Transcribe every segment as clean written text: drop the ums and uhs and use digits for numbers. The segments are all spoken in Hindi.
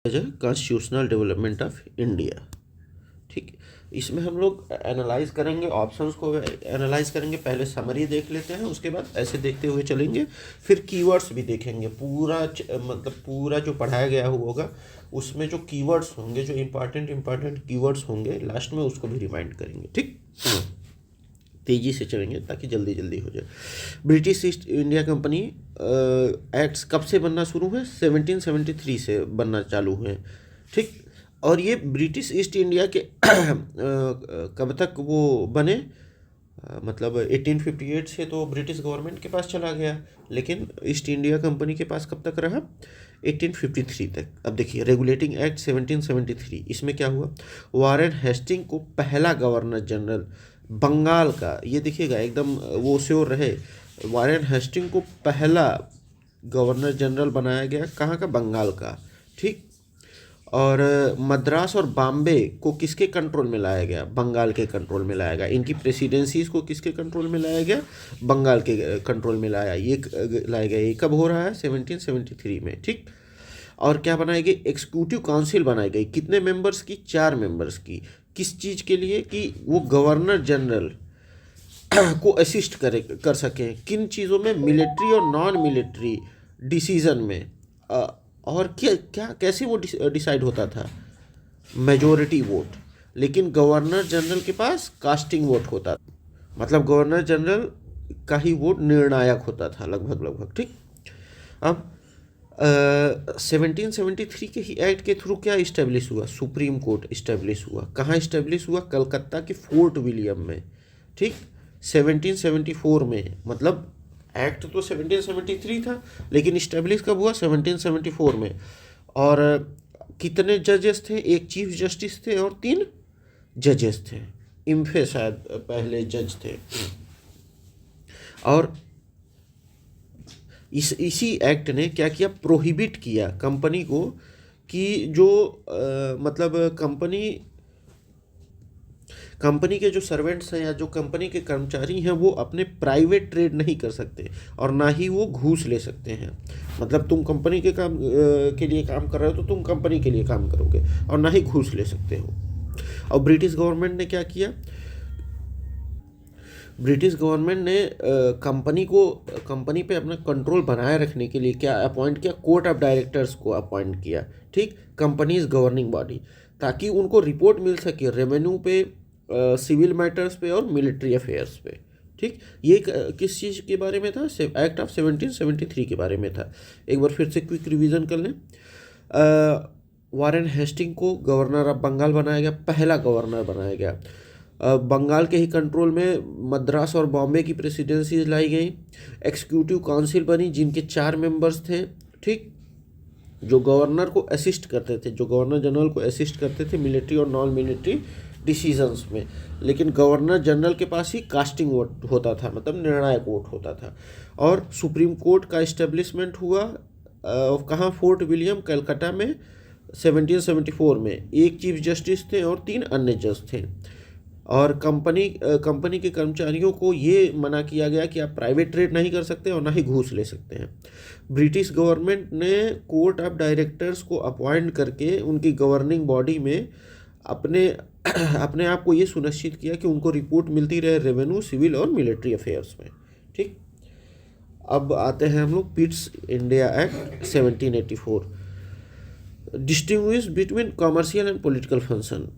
Constitutional development of India. ठीक, इसमें हम लोग एनालाइज करेंगे, ऑप्शंस को एनालाइज करेंगे। पहले समरी देख लेते हैं, उसके बाद ऐसे देखते हुए चलेंगे, फिर कीवर्ड्स भी देखेंगे। मतलब पूरा जो पढ़ाया गया होगा उसमें जो कीवर्ड्स होंगे, जो इम्पॉर्टेंट कीवर्ड्स होंगे, लास्ट में उसको भी रिमाइंड करेंगे। ठीक, तेज़ी से चलेंगे ताकि जल्दी जल्दी हो जाए। British east India company acts कब से बनना शुरू है? 1773 से बनना चालू हुए। ठीक, और ये ब्रिटिश ईस्ट इंडिया के कब तक वो बने? मतलब 1858 से तो ब्रिटिश गवर्नमेंट के पास चला गया, लेकिन ईस्ट इंडिया कंपनी के पास कब तक रहा? 1853 तक। अब देखिए, रेगुलेटिंग एक्ट 1773, इसमें क्या हुआ? वारेन हेस्टिंग को पहला गवर्नर जनरल बंगाल का, ये देखिएगा एकदम वो श्योर रहे, वारेन हेस्टिंग को पहला गवर्नर जनरल बनाया गया। कहाँ का? बंगाल का। ठीक, और मद्रास और बॉम्बे को किसके कंट्रोल में लाया गया? बंगाल के कंट्रोल में लाया गया। इनकी प्रेसिडेंसीज को किसके कंट्रोल में लाया गया? बंगाल के कंट्रोल में लाया गया। ये कब हो रहा है? 1773 में। ठीक, और क्या बनाई गई? एग्जीक्यूटिव काउंसिल बनाई गई। कितने मेंबर्स की? 4 मेंबर्स की। किस चीज़ के लिए? कि वो गवर्नर जनरल को असिस्ट कर सकें। किन चीज़ों में? मिलिट्री और नॉन मिलिट्री डिसीजन में। और क्या कैसे वो डिसाइड होता था? Majority vote. लेकिन गवर्नर जनरल के पास कास्टिंग वोट होता था, मतलब गवर्नर जनरल का ही वोट निर्णायक होता था लगभग। ठीक, अब 1773 के ही एक्ट के थ्रू क्या इस्टेब्लिश हुआ? सुप्रीम कोर्ट इस्टेब्लिश हुआ। कहाँ इस्टेब्लिश हुआ? कलकत्ता के फोर्ट विलियम में। ठीक, 1774 में। मतलब एक्ट तो 1773 था, लेकिन इस्टेब्लिश कब हुआ? 1774 में। और कितने जजेस थे? एक चीफ जस्टिस थे और 3 जजेस थे। इम्फे शायद पहले जज थे। और इसी एक्ट ने क्या किया? प्रोहिबिट किया कंपनी को कि जो मतलब कंपनी के जो सर्वेंट्स हैं या जो कंपनी के कर्मचारी हैं, वो अपने प्राइवेट ट्रेड नहीं कर सकते और ना ही वो घूस ले सकते हैं। मतलब तुम कंपनी के काम के लिए काम कर रहे हो तो तुम कंपनी के लिए काम करोगे और ना ही घूस ले सकते हो। और ब्रिटिश गवर्नमेंट ने क्या किया? ब्रिटिश गवर्नमेंट ने कंपनी पे अपना कंट्रोल बनाए रखने के लिए क्या अपॉइंट किया? कोर्ट ऑफ डायरेक्टर्स को अपॉइंट किया। ठीक, कंपनीज गवर्निंग बॉडी, ताकि उनको रिपोर्ट मिल सके रेवेन्यू पे, सिविल मैटर्स पे और मिलिट्री अफेयर्स पे। ठीक, ये किस चीज़ के बारे में था? एक्ट ऑफ 1773 के बारे में था। एक बार फिर से क्विक रिवीजन कर लें। वारेन हेस्टिंग को गवर्नर ऑफ बंगाल बनाया गया, पहला गवर्नर बनाया गया। बंगाल के ही कंट्रोल में मद्रास और बॉम्बे की प्रेसिडेंसी लाई गई। एग्जीक्यूटिव काउंसिल बनी, जिनके 4 मेंबर्स थे। ठीक, जो गवर्नर को असिस्ट करते थे, जो गवर्नर जनरल को असिस्ट करते थे मिलिट्री और नॉन मिलिट्री डिसीजंस में। लेकिन गवर्नर जनरल के पास ही कास्टिंग वोट होता था, मतलब निर्णायक वोट होता था। और सुप्रीम कोर्ट का इस्टेब्लिशमेंट हुआ कहाँ? फोर्ट विलियम, कलकत्ता में 1774 में। एक चीफ जस्टिस थे और 3 अन्य जज थे। और कंपनी के कर्मचारियों को ये मना किया गया कि आप प्राइवेट ट्रेड नहीं कर सकते और ना ही घूस ले सकते हैं। ब्रिटिश गवर्नमेंट ने कोर्ट ऑफ डायरेक्टर्स को अपॉइंट करके उनकी गवर्निंग बॉडी में अपने आप को ये सुनिश्चित किया कि उनको रिपोर्ट मिलती रहे रेवेन्यू, सिविल और मिलिट्री अफेयर्स में। ठीक, अब आते हैं हम लोग Pitt's India act 1784। Distinguish between commercial and political function.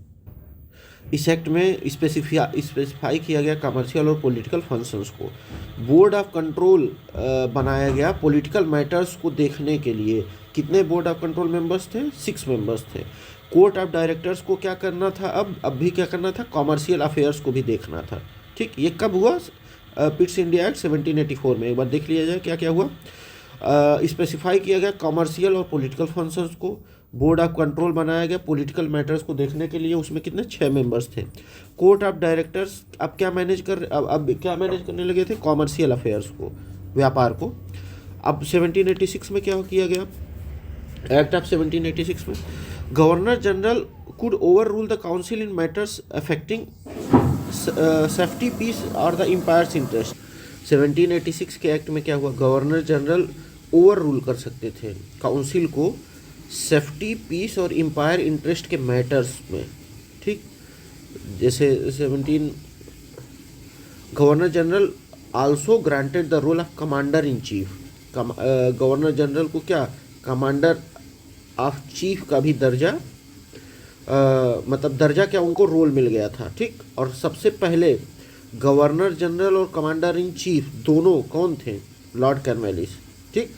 इस एक्ट में स्पेसिफाई किया गया कमर्शियल और पॉलिटिकल फंक्शंस को। बोर्ड ऑफ कंट्रोल बनाया गया पॉलिटिकल मैटर्स को देखने के लिए। कितने बोर्ड ऑफ कंट्रोल मेंबर्स थे? 6 मेंबर्स थे। कोर्ट ऑफ डायरेक्टर्स को क्या करना था? अब भी क्या करना था? कॉमर्शियल अफेयर्स को भी देखना था। ठीक, ये कब हुआ? पिट्स इंडिया एक्ट 1784 में। एक बार देख लिया जाए क्या क्या हुआ। स्पेसिफाई किया गया कॉमर्शियल और पॉलिटिकल फंक्शंस को। बोर्ड ऑफ कंट्रोल बनाया गया पॉलिटिकल मैटर्स को देखने के लिए। उसमें कितने? 6 मेंबर्स थे। कोर्ट ऑफ डायरेक्टर्स अब क्या मैनेज करने लगे थे? कॉमर्शियल अफेयर्स को, व्यापार को। अब 1786 में क्या किया गया? एक्ट ऑफ 1786 में governor general could overrule the council in matters affecting safety, peace और द एम्पायर्स इंटरेस्ट। 1786 के एक्ट में क्या हुआ? गवर्नर जनरल ओवर रूल कर सकते थे काउंसिल को सेफ्टी, पीस और एम्पायर इंटरेस्ट के मैटर्स में, ठीक। जैसे 17 governor general also granted the role of commander in chief. Governor general को क्या कमांडर ऑफ चीफ का भी दर्जा, मतलब दर्जा क्या उनको रोल मिल गया था, ठीक। और सबसे पहले गवर्नर जनरल और कमांडर इन चीफ दोनों कौन थे, लॉर्ड कॉर्नवालिस, ठीक।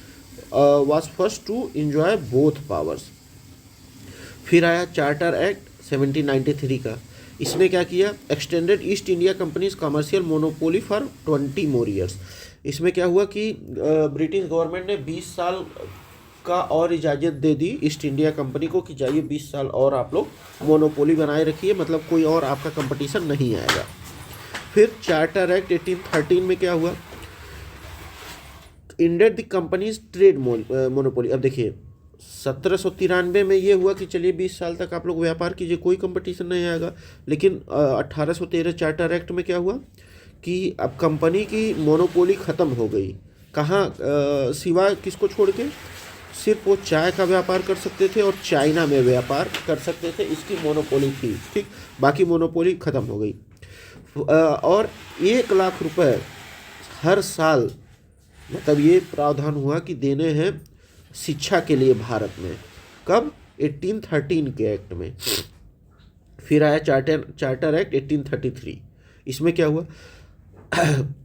Was first to enjoy both powers. फिर आया चार्टर एक्ट 1793 का। इसने क्या किया, extended East India company's commercial monopoly for 20 more years. इसमें क्या हुआ कि ब्रिटिश गवर्नमेंट ने 20 साल का और इजाज़त दे दी ईस्ट इंडिया कंपनी को कि जाइए 20 साल और आप लोग मोनोपोली बनाए रखिए, मतलब कोई और आपका कंपटीशन नहीं आएगा। फिर चार्टर एक्ट 1813 में क्या हुआ, ended the companies trade monopoly. अब देखिए 1793 में ये हुआ कि चलिए 20 साल तक आप लोग व्यापार कीजिए, कोई कंपटीशन नहीं आएगा। लेकिन 1813 चार्टर एक्ट में क्या हुआ कि अब कंपनी की मोनोपोली ख़त्म हो गई। कहाँ, सिवाय किसको छोड़ के, सिर्फ वो चाय का व्यापार कर सकते थे और चाइना में व्यापार कर सकते थे, इसकी मोनोपोली थी, ठीक। बाकी मोनोपोली ख़त्म हो गई। और 1 लाख रुपए हर साल, मतलब ये प्रावधान हुआ कि देने हैं शिक्षा के लिए भारत में। कब, 1813 के एक्ट में। फिर आया चार्टर एक्ट 1833। इसमें क्या हुआ,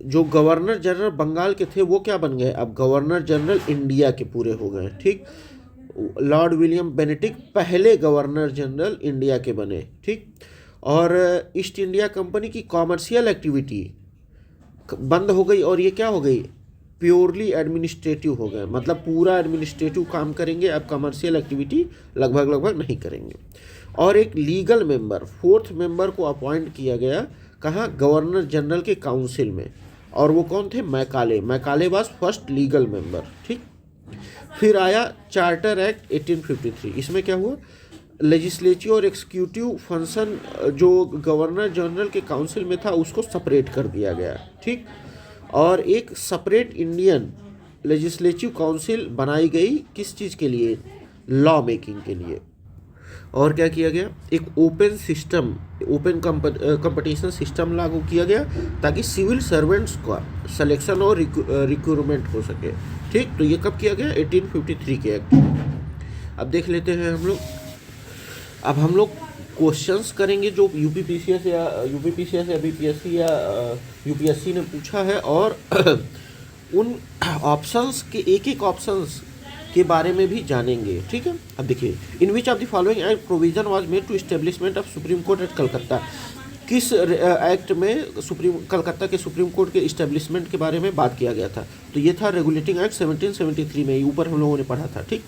जो गवर्नर जनरल बंगाल के थे वो क्या बन गए, अब गवर्नर जनरल इंडिया के पूरे हो गए, ठीक। लॉर्ड विलियम बेनेडिक्ट पहले गवर्नर जनरल इंडिया के बने, ठीक। और ईस्ट इंडिया कंपनी की कॉमर्शियल एक्टिविटी बंद हो गई और ये क्या हो गई, प्योरली एडमिनिस्ट्रेटिव हो गए, मतलब पूरा एडमिनिस्ट्रेटिव काम करेंगे, अब कमर्शियल एक्टिविटी लगभग नहीं करेंगे। और एक लीगल मेंबर, 4th मेंबर को अपॉइंट किया गया, कहाँ, गवर्नर जनरल के काउंसिल में, और वो कौन थे, Macaulay was first legal member, ठीक। फिर आया चार्टर एक्ट 1853। इसमें क्या हुआ, लेजिस्लेटिव और एक्सिक्यूटिव फंक्शन जो गवर्नर जनरल के काउंसिल में था उसको सेपरेट कर दिया गया, ठीक। और एक सेपरेट इंडियन लेजिस्लेटिव काउंसिल बनाई गई, किस चीज़ के लिए, लॉ मेकिंग के लिए। और क्या किया गया, एक ओपन कंपटीशन सिस्टम लागू किया गया ताकि सिविल सर्वेंट्स का सिलेक्शन और रिक्रूटमेंट हो सके, ठीक। तो ये कब किया गया, 1853 के एक्ट। अब देख लेते हैं हम लोग, अब हम लोग क्वेश्चंस करेंगे जो यूपीपीसीएस या बीपीएससी या यूपीएससी ने पूछा है, और उन ऑप्शंस के एक ऑप्शंस के बारे में भी जानेंगे, ठीक है। अब देखिए, in which of the following act provision was made to establishment of supreme court at Calcutta. किस एक्ट में कलकत्ता के सुप्रीम कोर्ट के इस्टेब्लिशमेंट के बारे में बात किया गया था, तो ये था रेगुलेटिंग एक्ट 1773 में, ऊपर हम लोगों ने पढ़ा था, ठीक।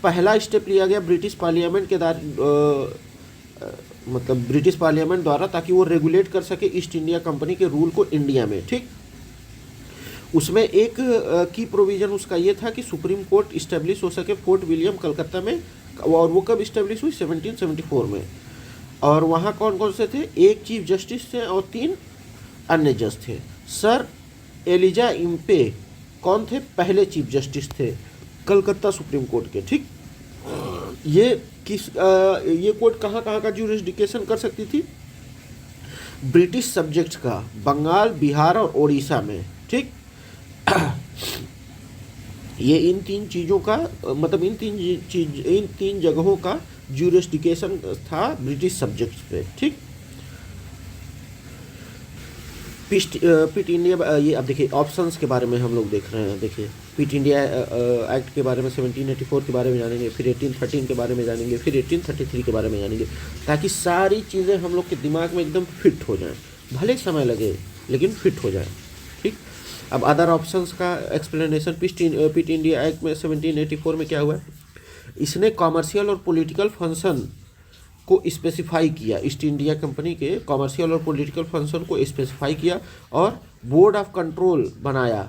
पहला स्टेप लिया गया ब्रिटिश पार्लियामेंट के मतलब ब्रिटिश पार्लियामेंट द्वारा, ताकि वो रेगुलेट कर सके ईस्ट इंडिया कंपनी के रूल को इंडिया में, ठीक। उसमें एक की प्रोविज़न उसका ये था कि सुप्रीम कोर्ट इस्टेब्लिश हो सके फोर्ट विलियम कलकत्ता में, और वो कब इस्टेब्लिश हुई, 1774 में। और वहाँ कौन कौन से थे, एक चीफ जस्टिस थे और 3 अन्य जज थे। सर एलिजा इम्पे कौन थे, पहले चीफ जस्टिस थे कलकत्ता सुप्रीम कोर्ट के, ठीक। ये ये कोर्ट कहाँ कहाँ का ज्यूरिसडिक्शन कर सकती थी, ब्रिटिश सब्जेक्ट्स का बंगाल, बिहार और उड़ीसा में, ठीक। ये इन 3 चीज़ों का, मतलब इन तीन जगहों का ज्यूरिसडिक्शन था ब्रिटिश सब्जेक्ट्स पे, ठीक। पिट इंडिया, ये अब देखिए ऑप्शंस के बारे में हम लोग देख रहे हैं। देखिए पिट इंडिया एक्ट के बारे में 1784 के बारे में जानेंगे, फिर 1813 के बारे में जानेंगे, फिर 1833 के बारे में जानेंगे, ताकि सारी चीज़ें हम लोग के दिमाग में एकदम फिट हो जाएं, भले समय लगे लेकिन फिट हो जाए, ठीक। अब अदर ऑप्शंस का एक्सप्लेनेशन, पिट इंडिया एक्ट में 1784 में क्या हुआ, इसने कॉमर्शियल और पॉलिटिकल फंक्शन को स्पेसिफाई किया, ईस्ट इंडिया कंपनी के कॉमर्शियल और पॉलिटिकल फंक्शन को स्पेसिफाई किया, और बोर्ड ऑफ कंट्रोल बनाया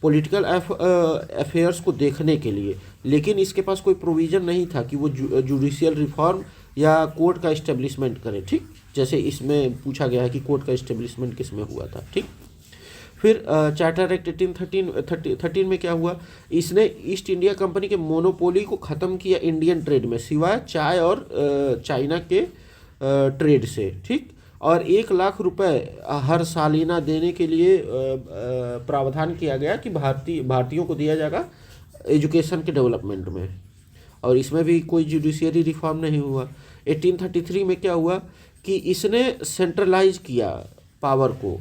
पॉलिटिकल अफेयर्स को देखने के लिए। लेकिन इसके पास कोई प्रोविज़न नहीं था कि वो जुडिशियल रिफॉर्म या कोर्ट का इस्टेब्लिशमेंट करे, ठीक। जैसे इसमें पूछा गया है कि कोर्ट का इस्टेब्लिशमेंट किस में हुआ था, ठीक। फिर चार्टर एक्ट 1813 में क्या हुआ, इसने ईस्ट इंडिया कंपनी के मोनोपोली को ख़त्म किया इंडियन ट्रेड में, सिवाय चाय और चाइना के ट्रेड से, ठीक। और 1 लाख रुपए हर सालिना देने के लिए प्रावधान किया गया कि भारतीयों को दिया जाएगा एजुकेशन के डेवलपमेंट में। और इसमें भी कोई जुडिशियरी रिफॉर्म नहीं हुआ। 1833 में क्या हुआ कि इसने सेंट्रलाइज किया पावर को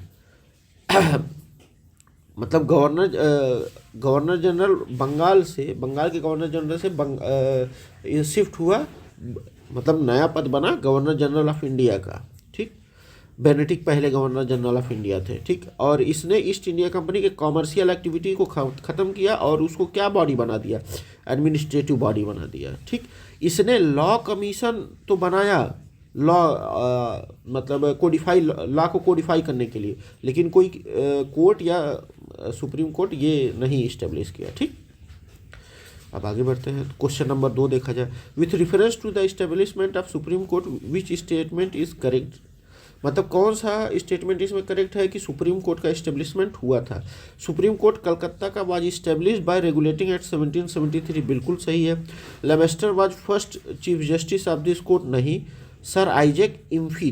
मतलब गवर्नर जनरल बंगाल के गवर्नर जनरल से शिफ्ट हुआ, मतलब नया पद बना गवर्नर जनरल ऑफ इंडिया का, ठीक। बेनेडिक्ट पहले गवर्नर जनरल ऑफ इंडिया थे, ठीक। और इसने ईस्ट इंडिया कंपनी के कॉमर्शियल एक्टिविटी को ख़त्म किया और उसको क्या बॉडी बना दिया, एडमिनिस्ट्रेटिव बॉडी बना दिया, ठीक। इसने लॉ कमीशन तो बनाया, लॉ मतलब कोडिफाई, लॉ को कोडिफाई करने के लिए, लेकिन कोई कोर्ट या सुप्रीम कोर्ट ये नहीं इस्टेब्लिश किया, ठीक। अब आगे बढ़ते हैं। क्वेश्चन नंबर 2 देखा जाए, with reference to the establishment of supreme court which statement is correct, मतलब कौन सा स्टेटमेंट इसमें करेक्ट है कि सुप्रीम कोर्ट का इस्टेब्लिशमेंट हुआ था। सुप्रीम कोर्ट कलकत्ता का was establish by regulating act 1773, बिल्कुल सही है। लेमेस्टर was first chief justice of this court, नहीं, सर आइजैक इम्फी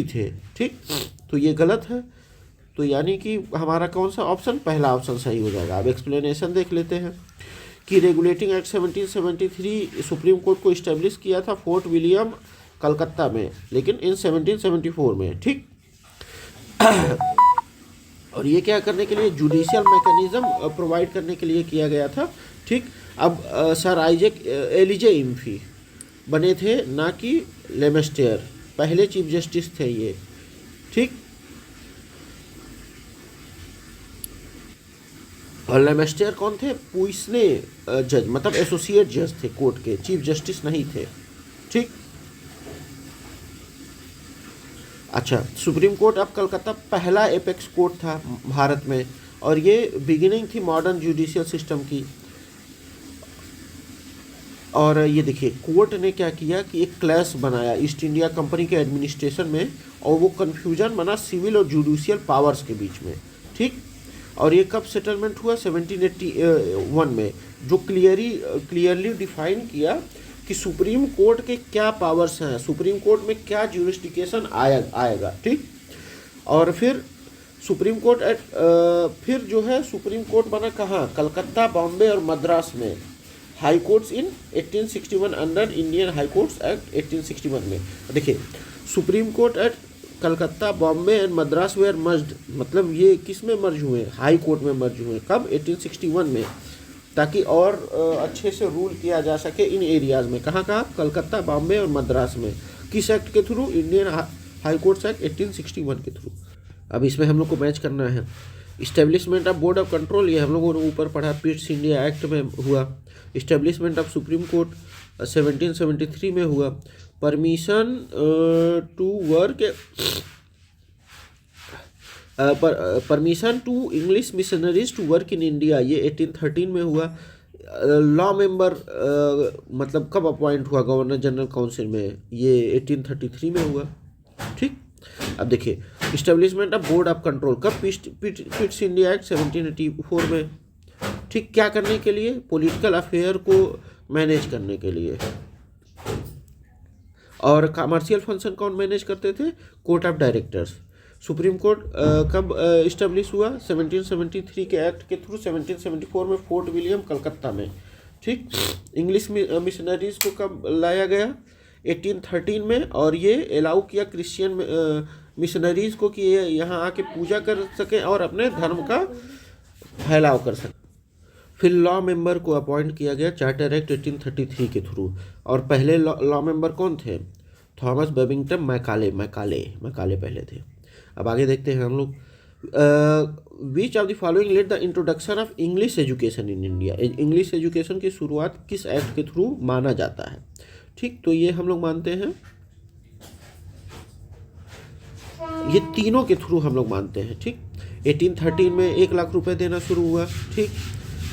थे, ठीक। तो ये गलत है, तो यानी कि हमारा कौन सा ऑप्शन, पहला ऑप्शन सही हो जाएगा। अब एक्सप्लेनेशन देख लेते हैं कि रेगुलेटिंग एक्ट 1773 सुप्रीम कोर्ट को इस्टेब्लिश किया था फोर्ट विलियम कलकत्ता में, लेकिन इन 1774 में, ठीक। और ये क्या करने के लिए, जुडिशियल मैकेनिज्म प्रोवाइड करने के लिए किया गया था, ठीक। अब सर आइजैक एलिजे इम्फी बने थे, ना कि लेमेस्टर, पहले चीफ जस्टिस थे ये, ठीक। और लेमेस्टर कौन थे, पुइसने जज, मतलब एसोसिएट जज थे कोर्ट के, चीफ जस्टिस नहीं थे, ठीक। अच्छा, सुप्रीम कोर्ट ऑफ कलकत्ता पहला एपेक्स कोर्ट था भारत में, और ये बिगिनिंग थी मॉडर्न जुडिशियल सिस्टम की। और ये देखिए कोर्ट ने क्या किया कि एक क्लैश बनाया ईस्ट इंडिया कंपनी के एडमिनिस्ट्रेशन में, और वो कन्फ्यूजन बना सिविल और जुडिशियल पावर्स के बीच में, ठीक। और ये कब सेटलमेंट हुआ, 1781 में, जो क्लियरली डिफाइन किया कि सुप्रीम कोर्ट के क्या पावर्स हैं, सुप्रीम कोर्ट में क्या ज्यूरिस्डिक्शन आएगा, ठीक। और फिर सुप्रीम कोर्ट फिर जो है सुप्रीम कोर्ट बना कहाँ, कलकत्ता, बॉम्बे और मद्रास में। High courts in 1861 under Indian high courts act 1861 में। देखिए supreme court at Calcutta, Bombay and Madras were merged, मतलब ये किस में मर्ज हुए, हाई कोर्ट में मर्ज हुए, कब, 1861 में, ताकि और अच्छे से रूल किया जा सके इन एरियाज़ में। कहाँ, कलकत्ता, बॉम्बे और मद्रास में। किस एक्ट के through, Indian high courts act 1861 के थ्रू। अब इसमें हम लोग को मैच करना है। Establishment of board of control, ये हम लोगों ने ऊपर पढ़ा, पिट्स इंडिया एक्ट में हुआ। इस्टेब्लिशमेंट ऑफ सुप्रीम कोर्ट 1773 में हुआ। Permission to work, permission to English missionaries to work in India, ये 1813 में हुआ। लॉ मेंबर मतलब कब अपॉइंट हुआ गवर्नर जनरल काउंसिल में, ये 1833 में हुआ, ठीक। अब देखिए establishment of board of control कब, पिट्स इंडिया एक्ट 1784 में, ठीक। क्या करने के लिए, पॉलिटिकल अफेयर को मैनेज करने के लिए। और कमर्शियल फंक्शन कौन मैनेज करते थे, court of directors. Supreme court कब इस्टेब्लिश हुआ, 1773 के एक्ट के थ्रू, 1774 में फोर्ट विलियम कलकत्ता में, ठीक। इंग्लिश मिशनरीज को कब लाया गया, 1813 में, और ये अलाउ किया क्रिश्चियन मिशनरीज को कि ये यहाँ आके पूजा कर सकें और अपने धर्म का फैलाव कर सकें। फिर लॉ मेंबर को अपॉइंट किया गया चार्टर एक्ट 1833 के थ्रू। और पहले लॉ मेंबर कौन थे, थॉमस बेबिंगटन मैकाले पहले थे। अब आगे देखते हैं हम लोग, विच of the following let the introduction of English education in India, English education की शुरुआत किस एक्ट के थ्रू माना जाता है, ठीक। तो ये हम लोग मानते हैं, ये तीनों के थ्रू हम लोग मानते हैं, ठीक। 1813 में 1 लाख रुपए देना शुरू हुआ, ठीक।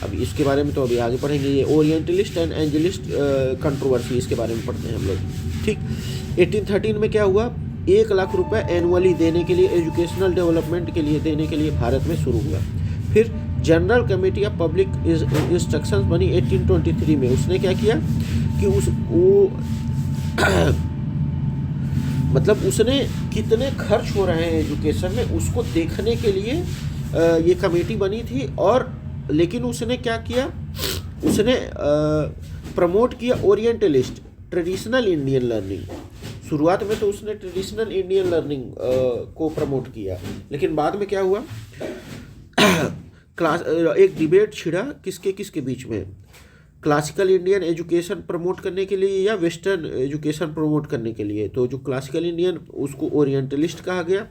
अब इसके बारे में तो अभी आगे पढ़ेंगे, ये ओरिएंटलिस्ट एंड एंजलिस्ट कंट्रोवर्सी, इसके बारे में पढ़ते हैं हम लोग, ठीक। 1813 में क्या हुआ, 1 लाख रुपए एनुअली देने के लिए, एजुकेशनल डेवलपमेंट के लिए देने के लिए भारत में शुरू हुआ। फिर general committee of public instructions बनी 1823 में। उसने क्या किया कि वो मतलब उसने कितने खर्च हो रहे हैं एजुकेशन में उसको देखने के लिए ये कमेटी बनी थी। और लेकिन उसने क्या किया, उसने प्रमोट किया ओरिएंटलिस्ट ट्रेडिशनल इंडियन लर्निंग। शुरुआत में तो उसने ट्रेडिशनल इंडियन लर्निंग को प्रमोट किया, लेकिन बाद में क्या हुआ क्लास एक डिबेट छिड़ा किसके बीच में, क्लासिकल इंडियन एजुकेशन प्रमोट करने के लिए या वेस्टर्न एजुकेशन प्रमोट करने के लिए। तो जो क्लासिकल इंडियन उसको ओरिएंटलिस्ट कहा गया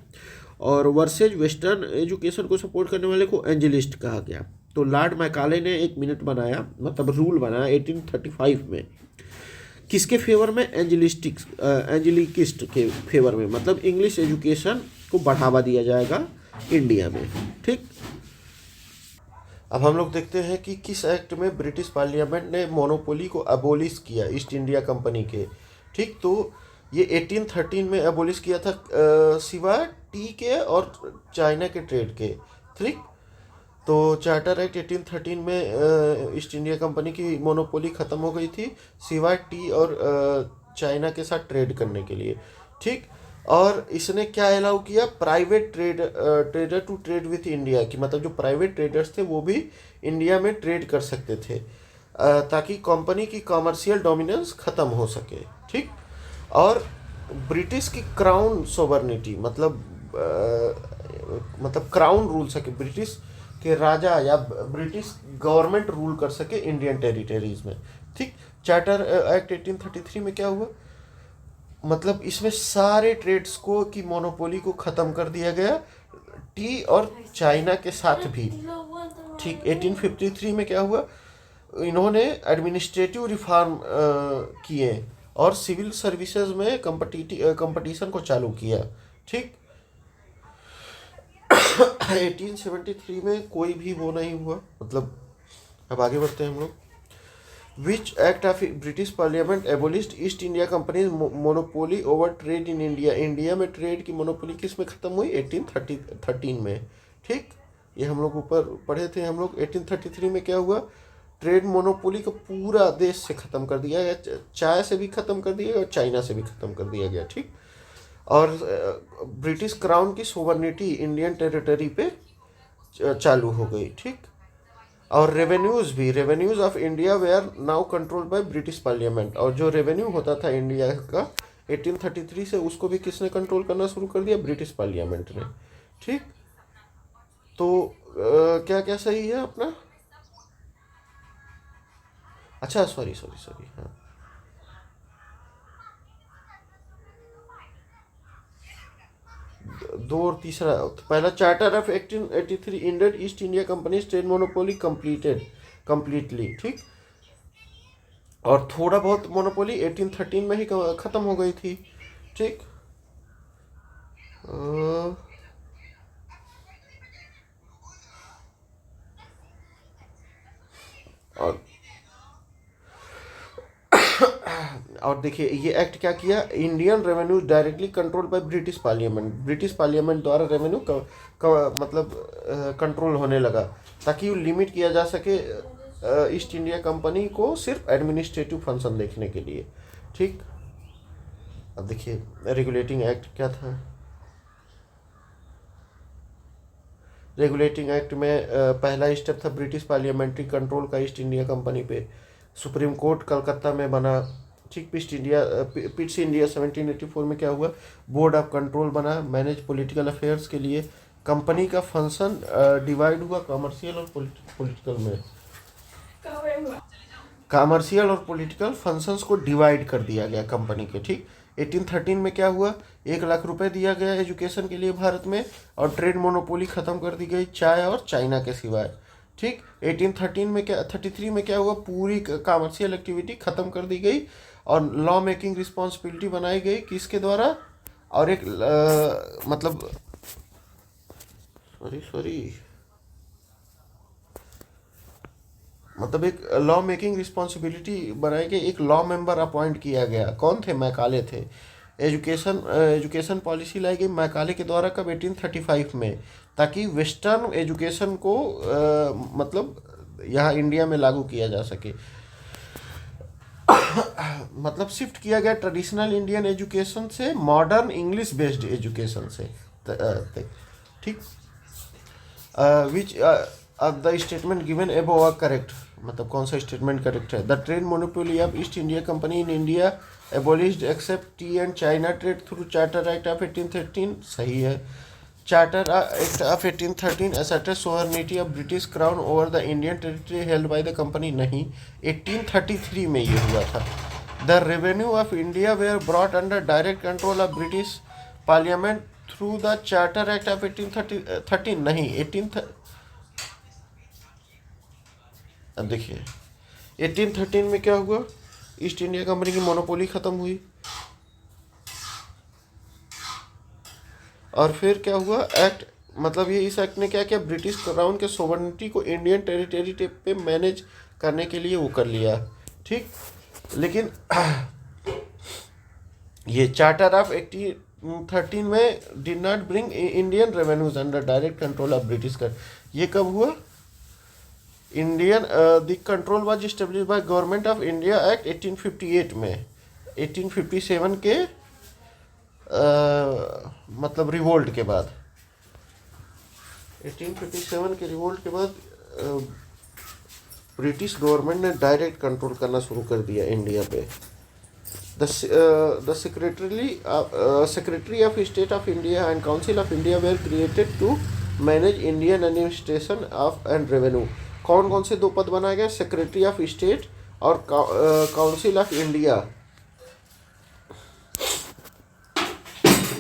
और वर्सेज वेस्टर्न एजुकेशन को सपोर्ट करने वाले को एंजलिस्ट कहा गया। तो लॉर्ड मैकाले ने एक मिनट बनाया, मतलब रूल बनाया 1835 में, किसके फेवर में, एंजलिकिस्ट के फेवर में, मतलब इंग्लिश एजुकेशन को बढ़ावा दिया जाएगा इंडिया में। ठीक, अब हम लोग देखते हैं कि किस एक्ट में ब्रिटिश पार्लियामेंट ने मोनोपोली को अबोलिश किया ईस्ट इंडिया कंपनी के। ठीक, तो ये 1813 में अबोलिश किया था सिवाय टी के और चाइना के ट्रेड के। ठीक, तो चार्टर एक्ट 1813 में ईस्ट इंडिया कंपनी की मोनोपोली ख़त्म हो गई थी सिवाय टी और चाइना के साथ ट्रेड करने के लिए। ठीक, और इसने क्या अलाउ किया, private trader to trade with India की, मतलब जो प्राइवेट ट्रेडर्स थे वो भी इंडिया में ट्रेड कर सकते थे ताकि कंपनी की कॉमर्शियल डोमिनेंस ख़त्म हो सके। ठीक, और ब्रिटिश की क्राउन सोवर्निटी, मतलब क्राउन रूल सके, ब्रिटिश के राजा या ब्रिटिश गवर्नमेंट रूल कर सके इंडियन टेरिटरीज में। ठीक, चार्टर एक्ट 1833 में क्या हुआ, मतलब इसमें सारे ट्रेड्स को की मोनोपोली को ख़त्म कर दिया गया, टी और चाइना के साथ भी। ठीक, 1853 में क्या हुआ, इन्होंने एडमिनिस्ट्रेटिव रिफॉर्म किए और सिविल सर्विसेज में कंपटीशन को चालू किया। ठीक, 1873 में कोई भी वो नहीं हुआ, मतलब अब आगे बढ़ते हैं हम लोग। Which act of British parliament abolished east India company monopoly over trade in India. India में ट्रेड की मोनोपोली किस में ख़त्म हुई, 1813 में। ठीक, ये हम लोग ऊपर पढ़े थे हम लोग। 1833 में क्या हुआ, ट्रेड मोनोपोली को पूरा देश से ख़त्म कर दिया गया, चाय से भी ख़त्म कर दिया गया और चाइना से भी ख़त्म कर दिया गया। ठीक, और ब्रिटिश क्राउन की सोवर्निटी इंडियन टेरिटरी पे चालू हो गई। ठीक, और revenues of India were now controlled by British parliament. और जो रेवेन्यू होता था इंडिया का 1833 से, उसको भी किसने कंट्रोल करना शुरू कर दिया, ब्रिटिश पार्लियामेंट ने। ठीक, तो क्या क्या सही है अपना, अच्छा सॉरी, हाँ, दो और तीसरा, पहला charter of 1883 ended east India company trade monopoly completely. ठीक, और थोड़ा बहुत मोनोपोली 1813 में ही ख़त्म हो गई थी। ठीक, और देखिए ये एक्ट क्या किया, Indian revenue directly control by British parliament. British parliament द्वारा रेवेन्यू मतलब कंट्रोल होने लगा ताकि लिमिट किया जा सके ईस्ट इंडिया कंपनी को सिर्फ एडमिनिस्ट्रेटिव फंक्शन देखने के लिए। ठीक, अब देखिए रेगुलेटिंग एक्ट क्या था। रेगुलेटिंग एक्ट में पहला स्टेप था ब्रिटिश पार्लियामेंट्री कंट्रोल का ईस्ट इंडिया कंपनी पे। सुप्रीम कोर्ट कलकत्ता में बना। ठीक, पिट्स इंडिया 1784 में क्या हुआ, बोर्ड ऑफ कंट्रोल बना, मैनेज पॉलिटिकल अफेयर्स के लिए। कंपनी का फंक्शन डिवाइड हुआ कमर्शियल और पॉलिटिकल में। कमर्शियल और पॉलिटिकल फंक्शंस को डिवाइड कर दिया गया कंपनी के। ठीक, 1813 में क्या हुआ, 1 लाख रुपए दिया गया एजुकेशन के लिए भारत में और ट्रेड मोनोपोली ख़त्म कर दी गई चाय और चाइना के सिवाय। ठीक, 1833 में क्या हुआ, पूरी कमर्शियल एक्टिविटी ख़त्म कर दी गई और लॉ मेकिंग रिस्पॉन्सिबिलिटी बनाई गई किसके द्वारा, और एक मतलब एक लॉ मेकिंग रिस्पॉन्सिबिलिटी बनाई गई, एक लॉ मेंबर अपॉइंट किया गया। कौन थे, मैकाले थे। एजुकेशन पॉलिसी लाई गई मैकाले के द्वारा कब, 1835 में, ताकि वेस्टर्न एजुकेशन को मतलब यहाँ इंडिया में लागू किया जा सके। मतलब शिफ्ट किया गया ट्रेडिशनल इंडियन एजुकेशन से मॉडर्न इंग्लिश बेस्ड एजुकेशन से। ठीक। Which the statement given above are correct, मतलब कौन सा स्टेटमेंट करेक्ट है। The trade monopoly of East India company in India abolished except tea and China trade through charter act of 1813, सही है। Charter act of 1813 asserted sovereignty of British Crown over the Indian territory held by the company, नहीं, 1833 में ये हुआ था। The revenue of India were brought under direct control of British Parliament through the Charter Act of 1813, नहीं, 18 अब देखिए 1813 में क्या हुआ, ईस्ट इंडिया कंपनी की मोनोपोली खत्म हुई, और फिर क्या हुआ, एक्ट, मतलब ये इस एक्ट ने क्या किया, ब्रिटिश क्राउन के सोवर्निटी को इंडियन टेरिटरी पे मैनेज करने के लिए वो कर लिया। ठीक। लेकिन ये चार्टर ऑफ 1813 में did not bring Indian revenues under direct control of British कर। ये कब हुआ, Indian the control was establish by government of India act 1858 में। 1857 के मतलब रिवोल्ट के बाद, 1857 के रिवोल्ट के बाद ब्रिटिश गवर्नमेंट ने डायरेक्ट कंट्रोल करना शुरू कर दिया इंडिया पे। The secretary of state of India and council of India were created to manage Indian administration of and revenue. कौन कौन से दो पद बनाए गए, सेक्रेटरी ऑफ स्टेट और council of India.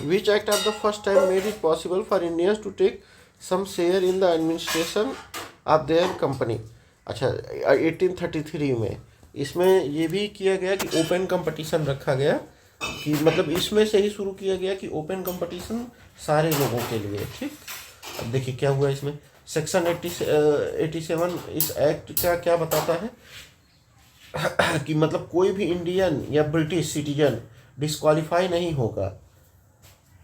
Which act of the first time made it possible for Indians to take some share in the administration of their company। अच्छा, 1833 में इसमें ये भी किया गया कि ओपन कंपटीशन रखा गया, कि मतलब इसमें से ही शुरू किया गया कि ओपन कंपटीशन सारे लोगों के लिए। ठीक। अब देखिए क्या हुआ इसमें, सेक्शन 87 इस एक्ट का क्या बताता है कि मतलब कोई भी इंडियन या ब्रिटिश सिटीजन डिस्क्वालीफाई नहीं होगा,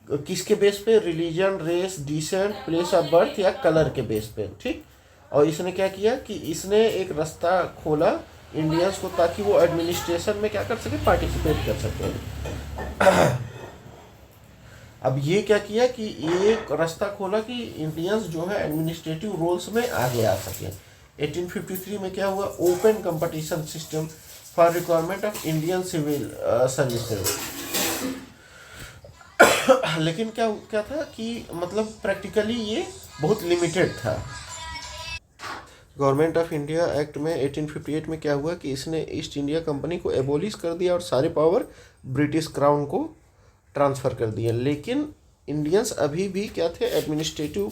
किसके बेस पे, religion, race, descent, place of birth या कलर के बेस पे। ठीक। और इसने क्या किया कि इसने एक रास्ता खोला इंडियंस को, ताकि वो एडमिनिस्ट्रेशन में क्या कर सके, पार्टिसिपेट कर सके। अब ये क्या किया कि ये एक रास्ता खोला कि इंडियंस जो है एडमिनिस्ट्रेटिव रोल्स में आगे आ सके। 1853 में क्या हुआ, open competition system for requirement of Indian civil services. लेकिन क्या क्या था कि मतलब प्रैक्टिकली ये बहुत लिमिटेड था। गवर्नमेंट ऑफ इंडिया एक्ट में 1858 में क्या हुआ कि इसने ईस्ट इंडिया कंपनी को एबोलिश कर दिया और सारे पावर ब्रिटिश क्राउन को ट्रांसफ़र कर दिया। लेकिन इंडियंस अभी भी क्या थे, एडमिनिस्ट्रेटिव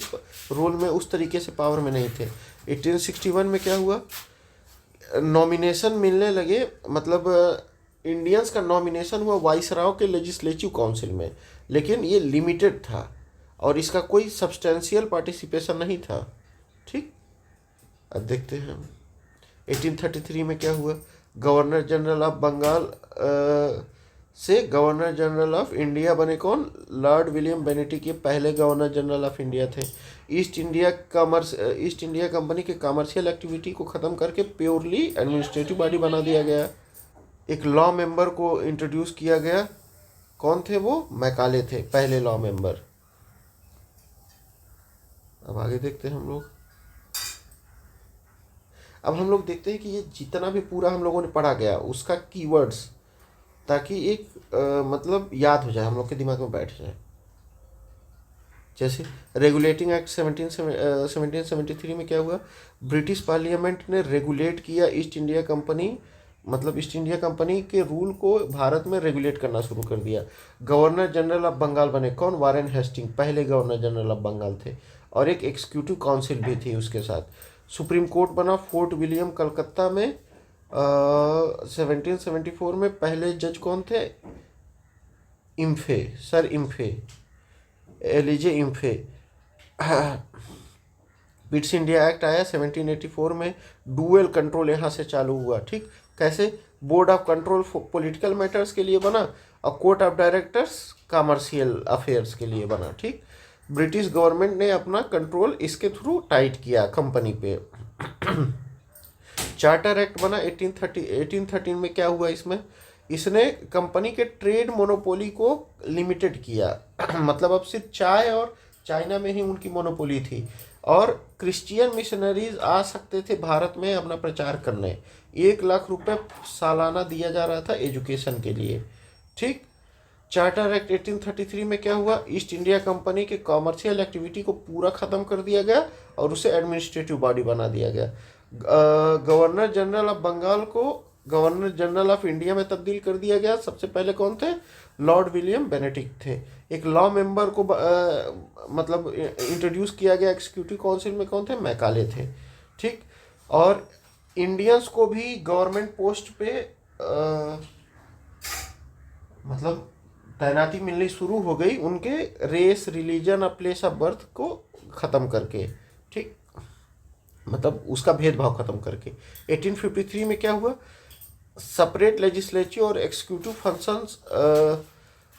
रोल में उस तरीके से पावर में नहीं थे। 1861 में क्या हुआ, नॉमिनेशन मिलने लगे, मतलब इंडियंस का नॉमिनेशन हुआ वाइसराय के लेजिस्लेटिव काउंसिल में, लेकिन ये लिमिटेड था और इसका कोई सब्सटेंशियल पार्टिसिपेशन नहीं था। ठीक। अब देखते हैं 1833 में क्या हुआ, गवर्नर जनरल ऑफ बंगाल से गवर्नर जनरल ऑफ इंडिया बने कौन, लॉर्ड विलियम बेनेटिक, ये पहले गवर्नर जनरल ऑफ इंडिया थे। ईस्ट इंडिया कंपनी के कमर्शियल एक्टिविटी को ख़त्म करके प्योरली एडमिनिस्ट्रेटिव बॉडी बना दिया गया। एक लॉ मेंबर को इंट्रोड्यूस किया गया, कौन थे वो, मैकाले थे पहले लॉ मेंबर। अब आगे देखते हैं हम लोग। अब हम लोग देखते हैं कि ये जितना भी पूरा हम लोगों ने पढ़ा गया उसका कीवर्ड्स, ताकि एक मतलब याद हो जाए, हम लोग के दिमाग में बैठ जाए। जैसे रेगुलेटिंग एक्ट 1773 में क्या हुआ, ब्रिटिश पार्लियामेंट ने रेगुलेट किया ईस्ट इंडिया कंपनी, मतलब ईस्ट इंडिया कंपनी के रूल को भारत में रेगुलेट करना शुरू कर दिया। गवर्नर जनरल ऑफ बंगाल बने कौन, वारेन हेस्टिंग, पहले गवर्नर जनरल ऑफ बंगाल थे, और एक एग्जीक्यूटिव काउंसिल भी थी उसके साथ। सुप्रीम कोर्ट बना फोर्ट विलियम कलकत्ता में। 1774 में पहले जज कौन थे, इम्फे, सर इम्फे, एलिजे इम्फे। पिट्स इंडिया एक्ट आया 1784 में, डुअल कंट्रोल यहाँ से चालू हुआ। ठीक। कैसे? Board of control political matters के लिए बना और court of directors commercial affairs के लिए बना। ठीक, ब्रिटिश गवर्नमेंट ने अपना कंट्रोल इसके थ्रू टाइट किया कंपनी पे। चार्टर एक्ट बना 1813 में। क्या हुआ इसमें? इसने कंपनी के ट्रेड मोनोपोली को लिमिटेड किया। मतलब अब सिर्फ चाय और चाइना में ही उनकी मोनोपोली थी और क्रिश्चियन मिशनरीज आ सकते थे भारत में अपना प्रचार करने। 1 लाख रुपए सालाना दिया जा रहा था एजुकेशन के लिए। ठीक, चार्टर एक्ट 1833 में क्या हुआ? ईस्ट इंडिया कंपनी के कॉमर्शियल एक्टिविटी को पूरा ख़त्म कर दिया गया और उसे एडमिनिस्ट्रेटिव बॉडी बना दिया गया। गवर्नर जनरल ऑफ बंगाल को गवर्नर जनरल ऑफ इंडिया में तब्दील कर दिया गया। सबसे पहले कौन थे? लॉर्ड विलियम बेनेडिक्ट थे। एक लॉ मेंबर को मतलब इंट्रोड्यूस किया गया एग्जीक्यूटिव काउंसिल में। कौन थे? मैकाले थे। ठीक, और इंडियंस को भी गवर्नमेंट पोस्ट पे मतलब तैनाती मिलनी शुरू हो गई उनके रेस, रिलीजन और प्लेस ऑफ बर्थ को ख़त्म करके। ठीक, मतलब उसका भेदभाव ख़त्म करके। 1853 में क्या हुआ? सेपरेट लेजिस्लेटिव और executive functions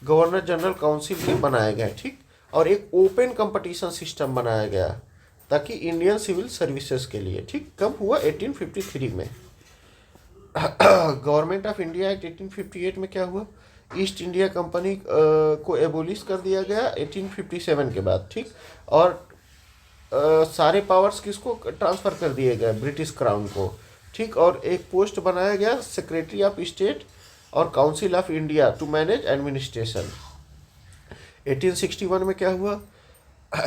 governor general council के बनाए गए। ठीक, और एक ओपन कंपटीशन सिस्टम बनाया गया ताकि इंडियन सिविल सर्विसेज के लिए। ठीक, कब हुआ? 1853 में। गवर्नमेंट ऑफ इंडिया एक्ट 1858 में क्या हुआ? ईस्ट इंडिया कंपनी को एबोलिश कर दिया गया 1857 के बाद। ठीक, और सारे पावर्स किसको ट्रांसफ़र कर दिए गए? ब्रिटिश क्राउन को। ठीक, और एक पोस्ट बनाया गया सेक्रेटरी ऑफ स्टेट और council of India to manage administration. 1861 में क्या हुआ?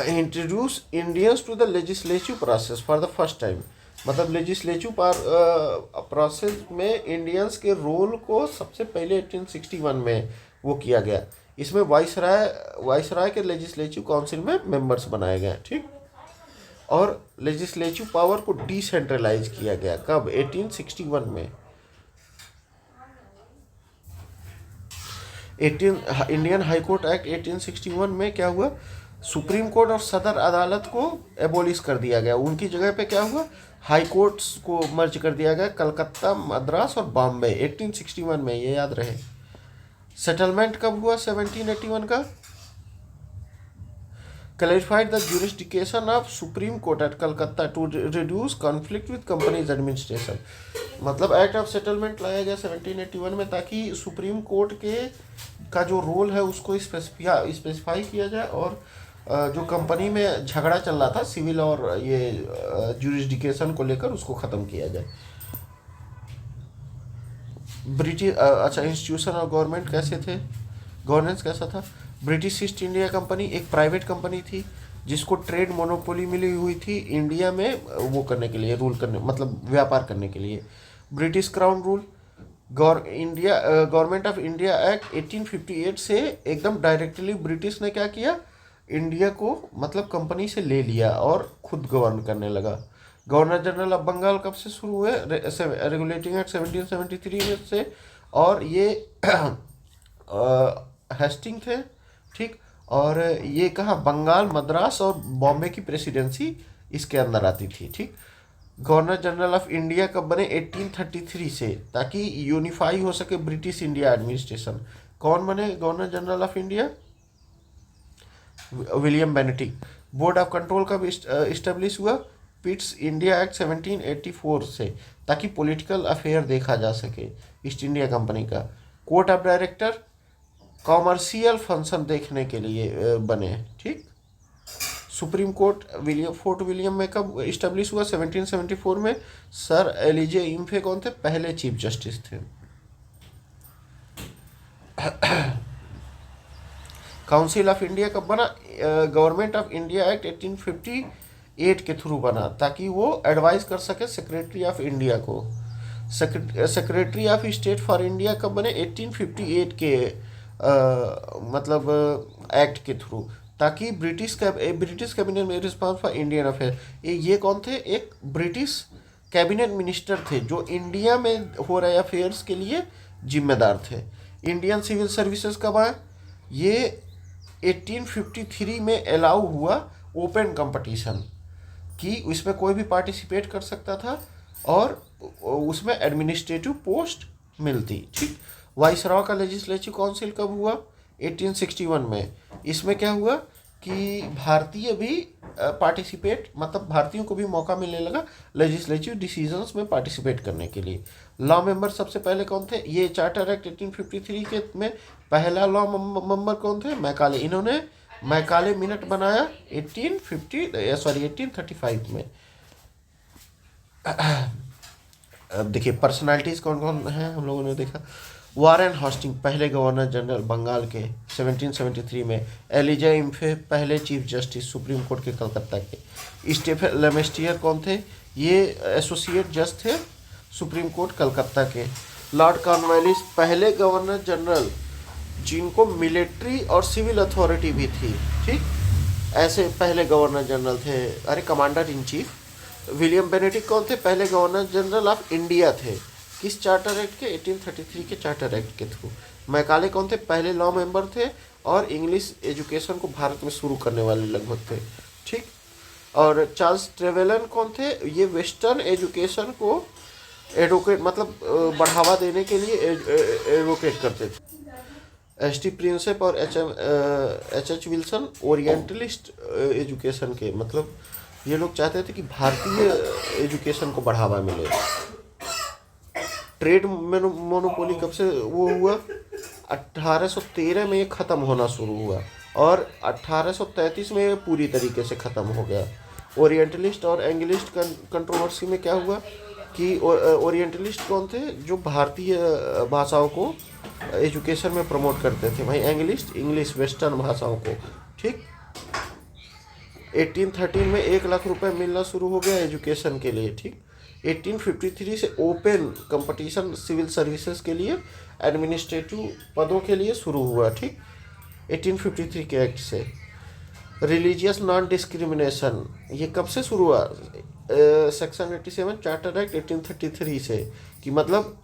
Introduce Indians to the legislative process for the first time. मतलब लेजिस्लेटिव प्रोसेस में इंडियंस के रोल को सबसे पहले 1861 में वो किया गया। इसमें वाइसराय के लेजिस्लेटिव काउंसिल में मेंबर्स बनाए गए। ठीक, और लेजिस्लेटिव पावर को डिसेंट्रलाइज किया गया। कब? 1861 में। इंडियन हाई कोर्ट एक्ट 1861 में क्या हुआ? सुप्रीम कोर्ट और सदर अदालत को एबोलिश कर दिया गया। उनकी जगह पे क्या हुआ? हाई कोर्ट्स को मर्ज कर दिया गया, कलकत्ता, मद्रास और बॉम्बे। 1861 में, ये याद रहे। सेटलमेंट कब हुआ? 1781 का। clarified the jurisdiction of Supreme Court at Calcutta to reduce conflict with companies administration। मतलब एक्ट ऑफ सेटलमेंट लाया गया 1781 में ताकि सुप्रीम कोर्ट के का जो रोल है उसको स्पेसिफाई किया जाए और जो कंपनी में झगड़ा चल रहा था सिविल और ये जुरिस्डिक्शन को लेकर उसको ख़त्म किया जाए। ब्रिटिश अच्छा, इंस्टीट्यूशन और गवर्नमेंट कैसे थे? गवर्नेंस कैसा था? ब्रिटिश ईस्ट इंडिया कंपनी एक प्राइवेट कंपनी थी जिसको ट्रेड मोनोपोली मिली हुई थी इंडिया में वो करने के लिए, रूल करने मतलब व्यापार करने के लिए। British crown rule. Government of India act 1858 से एकदम डायरेक्टली ब्रिटिश ने क्या किया? इंडिया को मतलब कंपनी से ले लिया और खुद गवर्न करने लगा। गवर्नर जनरल ऑफ बंगाल कब से शुरू हुए? रेगुलेटिंग एक्ट 1773 में से, और ये हेस्टिंग थे। ठीक, और ये कहाँ? बंगाल, मद्रास और बॉम्बे की प्रेसिडेंसी इसके अंदर आती थी। ठीक, गवर्नर जनरल ऑफ इंडिया कब बने? 1833 से, ताकि यूनिफाई हो सके ब्रिटिश इंडिया एडमिनिस्ट्रेशन। कौन बने governor general of India? William Benedict. Board of control कब इस्टेब्लिश हुआ? पिट्स इंडिया एक्ट 1784 से, ताकि पॉलिटिकल अफेयर देखा जा सके ईस्ट इंडिया कंपनी का। Court of director commercial function देखने के लिए बने। ठीक, सुप्रीम कोर्ट फोर्ट विलियम में कब इस्टेब्लिश हुआ? 1774 में। सर एलिजे इम्फे कौन थे? पहले चीफ जस्टिस थे। काउंसिल ऑफ इंडिया कब बना? गवर्नमेंट ऑफ इंडिया एक्ट 1858 के थ्रू बना ताकि वो एडवाइस कर सके सेक्रेटरी ऑफ इंडिया को। Secretary of state for India कब बने? 1858 के मतलब एक्ट के थ्रू, ताकि ब्रिटिश कैबिनेट में रिस्पॉन्स फॉर इंडियन अफेयर। ये कौन थे? एक ब्रिटिश कैबिनेट मिनिस्टर थे जो इंडिया में हो रहे अफेयर्स के लिए जिम्मेदार थे। इंडियन सिविल सर्विसेज कब आए? ये 1853 में अलाउ हुआ ओपन कंपटीशन कि इसमें कोई भी पार्टिसिपेट कर सकता था और उसमें एडमिनिस्ट्रेटिव पोस्ट मिलती। ठीक, वाइसरॉय का लेजिस्लेटिव काउंसिल कब हुआ? 1861 में। इसमें क्या हुआ कि भारतीय भी पार्टिसिपेट, मतलब भारतीयों को भी मौका मिलने लगा लेजिस्लेटिव डिसीजंस में पार्टिसिपेट करने के लिए। लॉ मेंबर सबसे पहले कौन थे? ये चार्टर एक्ट 1853 के में पहला लॉ मेंबर कौन थे? मैकाले। इन्होंने मैकाले मिनट बनाया 1835 में। अब देखिए पर्सनालिटीज़ कौन कौन हैं हम लोगों ने देखा। वारेन हास्टिंग पहले गवर्नर जनरल बंगाल के 1773 में। एलिजा इम्फे पहले चीफ जस्टिस सुप्रीम कोर्ट के कलकत्ता के। स्टेफन लेमेस्टियर कौन थे? ये एसोसिएट जज थे सुप्रीम कोर्ट कलकत्ता के। लॉर्ड कॉर्नवालिस पहले गवर्नर जनरल जिनको मिलिट्री और सिविल अथॉरिटी भी थी। ठीक, ऐसे पहले गवर्नर जनरल थे, अरे commander in chief. William Benedict कौन थे? पहले गवर्नर जनरल ऑफ इंडिया थे। किस चार्टर एक्ट के? 1833 के चार्टर एक्ट के थ्रू। मैकाले कौन थे? पहले लॉ मेंबर थे और इंग्लिश एजुकेशन को भारत में शुरू करने वाले लगभग थे। ठीक, और चार्ल्स ट्रेवेलन कौन थे? ये वेस्टर्न एजुकेशन को एडवोकेट, मतलब बढ़ावा देने के लिए एडवोकेट करते थे। एस.टी. प्रिंसेप और एच.एच. विल्सन ओरिएंटलिस्ट एजुकेशन के, मतलब ये लोग चाहते थे कि भारतीय एजुकेशन को बढ़ावा मिले। ट्रेड मोनोपोली कब से वो हुआ? 1813 में ये ख़त्म होना शुरू हुआ और 1833 में ये पूरी तरीके से ख़त्म हो गया। ओरिएंटलिस्ट और एंग्लिस्ट कंट्रोवर्सी में क्या हुआ कि ओरिएंटलिस्ट कौन थे? जो भारतीय भाषाओं को एजुकेशन में प्रमोट करते थे। भाई एंग्लिस्ट इंग्लिश वेस्टर्न भाषाओं को। ठीक, 1813 में 1 लाख रुपए मिलना शुरू हो गया एजुकेशन के लिए। ठीक, 1853 से ओपन कंपटीशन सिविल सर्विसेज के लिए, एडमिनिस्ट्रेटिव पदों के लिए शुरू हुआ। ठीक, 1853 के एक्ट से। रिलीजियस नॉन डिस्क्रिमिनेशन ये कब से शुरू हुआ? सेक्शन 87 चार्टर एक्ट 1833 से, कि मतलब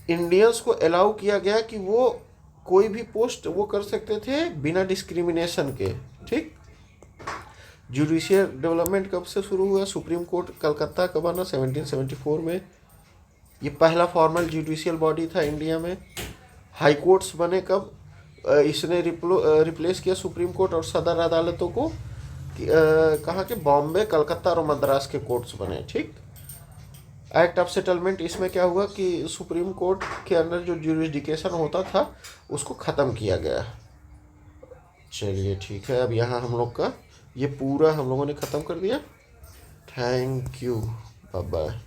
इंडियंस को अलाउ किया गया कि वो कोई भी पोस्ट वो कर सकते थे बिना डिस्क्रिमिनेशन के। ठीक, जुडिशियल डेवलपमेंट कब से शुरू हुआ? सुप्रीम कोर्ट कलकत्ता कब बना? 1774 में। ये पहला फॉर्मल जुडिशियल बॉडी था इंडिया में। हाई कोर्ट्स बने कब? इसने रिप्लेस किया सुप्रीम कोर्ट और सदर अदालतों को। कहाँ के? बॉम्बे, कलकत्ता और मद्रास के कोर्ट्स बने। ठीक, एक्ट ऑफ सेटलमेंट, इसमें क्या हुआ कि सुप्रीम कोर्ट के अंदर जो ज्यूरिसडिक्शन होता था उसको ख़त्म किया गया। चलिए ठीक है, अब यहाँ हम लोग का ये पूरा हम लोगों ने ख़त्म कर दिया। Thank you, bye bye.